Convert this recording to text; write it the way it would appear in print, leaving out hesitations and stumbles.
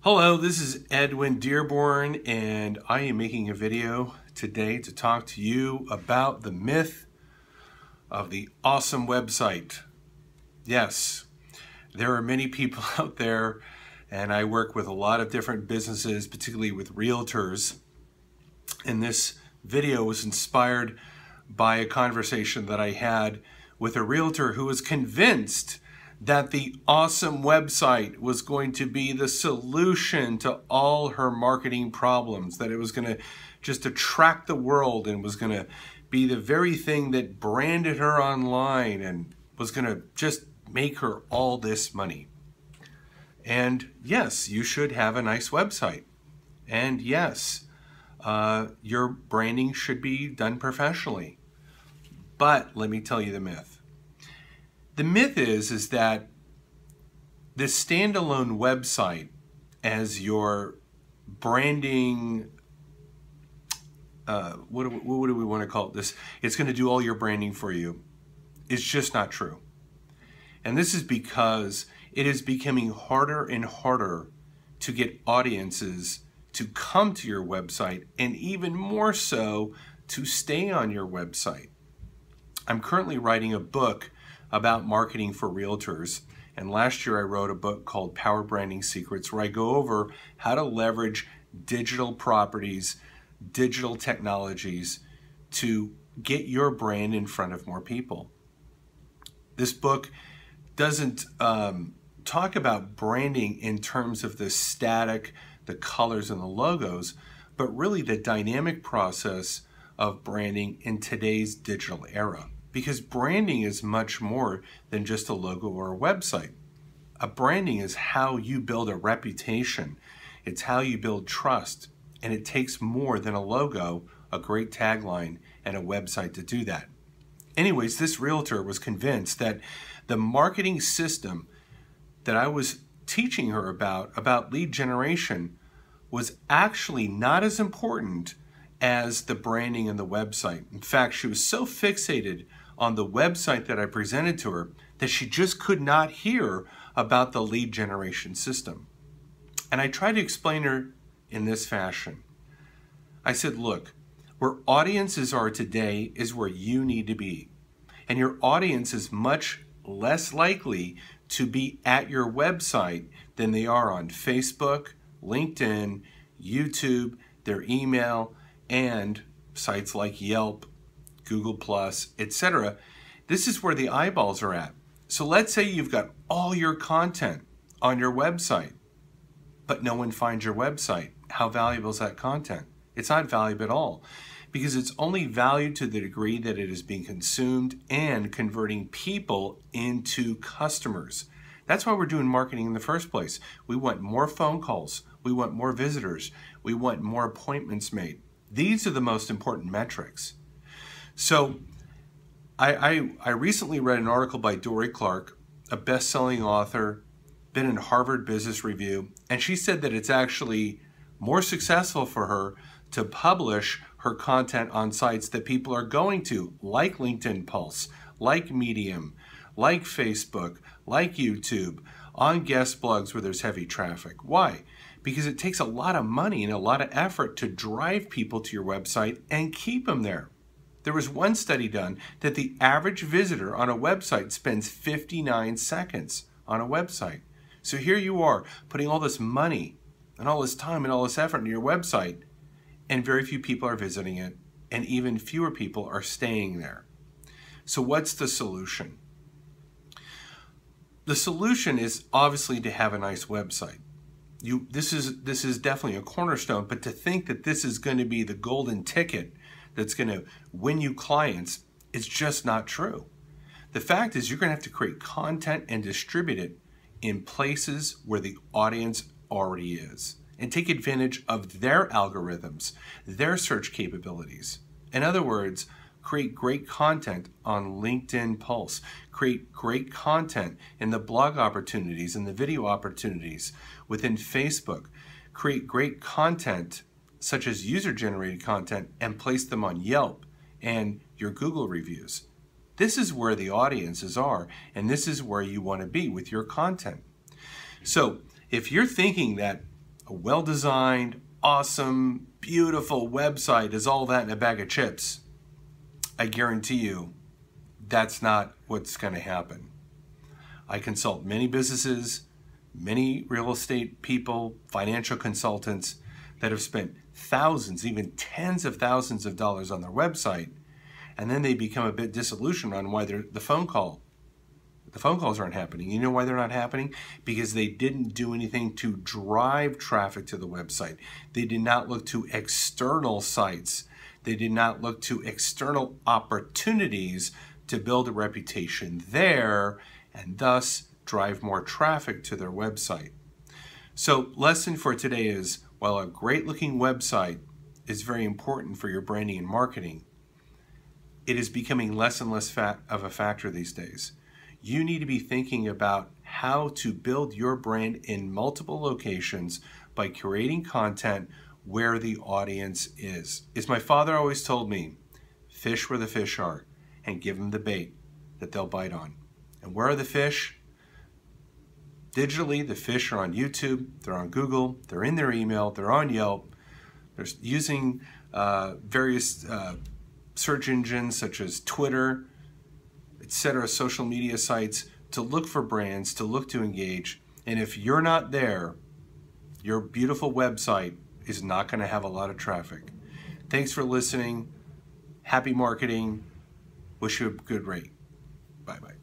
Hello, this is Edwin Dearborn, and I am making a video today to talk to you about the myth of the awesome website. Yes, there are many people out there, and I work with a lot of different businesses, particularly with realtors. And this video was inspired by a conversation that I had with a realtor who was convinced that the awesome website was going to be the solution to all her marketing problems, that it was going to just attract the world and was going to be the very thing that branded her online and was going to just make her all this money. And yes, you should have a nice website. And yes, your branding should be done professionally. But let me tell you the myth. The myth is that the standalone website as your branding, what do we want to call this? It's going to do all your branding for you. It's just not true. And this is because it is becoming harder and harder to get audiences to come to your website, and even more so to stay on your website. I'm currently writing a book about marketing for realtors. And last year I wrote a book called Power Branding Secrets, where I go over how to leverage digital properties, digital technologies to get your brand in front of more people. This book doesn't talk about branding in terms of the static, the colors and the logos, but really the dynamic process of branding in today's digital era. Because branding is much more than just a logo or a website. A branding is how you build a reputation. It's how you build trust. And it takes more than a logo, a great tagline, and a website to do that. Anyways, this realtor was convinced that the marketing system that I was teaching her about lead generation, was actually not as important as the branding and the website. In fact, she was so fixated on the website that I presented to her that she just could not hear about the lead generation system. And I tried to explain her in this fashion. I said, look, where audiences are today is where you need to be. And your audience is much less likely to be at your website than they are on Facebook, LinkedIn, YouTube, their email, and sites like Yelp, Google+, etc. This is where the eyeballs are at. So let's say you've got all your content on your website, but no one finds your website. How valuable is that content? It's not valuable at all, because it's only valued to the degree that it is being consumed and converting people into customers. That's why we're doing marketing in the first place. We want more phone calls. We want more visitors. We want more appointments made. These are the most important metrics. So I recently read an article by Dory Clark, a best-selling author, been in Harvard Business Review, and she said that it's actually more successful for her to publish her content on sites that people are going to, like LinkedIn Pulse, like Medium, like Facebook, like YouTube, on guest blogs where there's heavy traffic. Why? Because it takes a lot of money and a lot of effort to drive people to your website and keep them there. There was one study done that the average visitor on a website spends 59 seconds on a website. So here you are putting all this money and all this time and all this effort into your website, and very few people are visiting it, and even fewer people are staying there. So what's the solution? The solution is obviously to have a nice website. This is definitely a cornerstone, but to think that this is going to be the golden ticket that's going to win you clients is just not true. The fact is you're going to have to create content and distribute it in places where the audience already is, and take advantage of their algorithms, their search capabilities. In other words, create great content on LinkedIn Pulse, create great content in the blog opportunities and the video opportunities within Facebook, create great content such as user-generated content and place them on Yelp and your Google reviews. This is where the audiences are, and this is where you want to be with your content. So if you're thinking that a well-designed, awesome, beautiful website is all that in a bag of chips, I guarantee you that's not what's going to happen. I consult many businesses, many real estate people, financial consultants that have spent thousands, even tens of thousands of dollars on their website, and then they become a bit disillusioned on why the phone calls aren't happening. You know why they're not happening? Because they didn't do anything to drive traffic to the website. They did not look to external sites. They did not look to external opportunities to build a reputation there and thus drive more traffic to their website. So, lesson for today is, while a great looking website is very important for your branding and marketing, it is becoming less and less of a factor these days. You need to be thinking about how to build your brand in multiple locations by creating content where the audience is. As my father always told me, fish where the fish are and give them the bait that they'll bite on. And where are the fish? Digitally, the fish are on YouTube, they're on Google, they're in their email, they're on Yelp, they're using various search engines such as Twitter, etc., social media sites to look for brands, to look to engage. And if you're not there, your beautiful website is not going to have a lot of traffic. Thanks for listening. Happy marketing. Wish you a good rate. Bye-bye.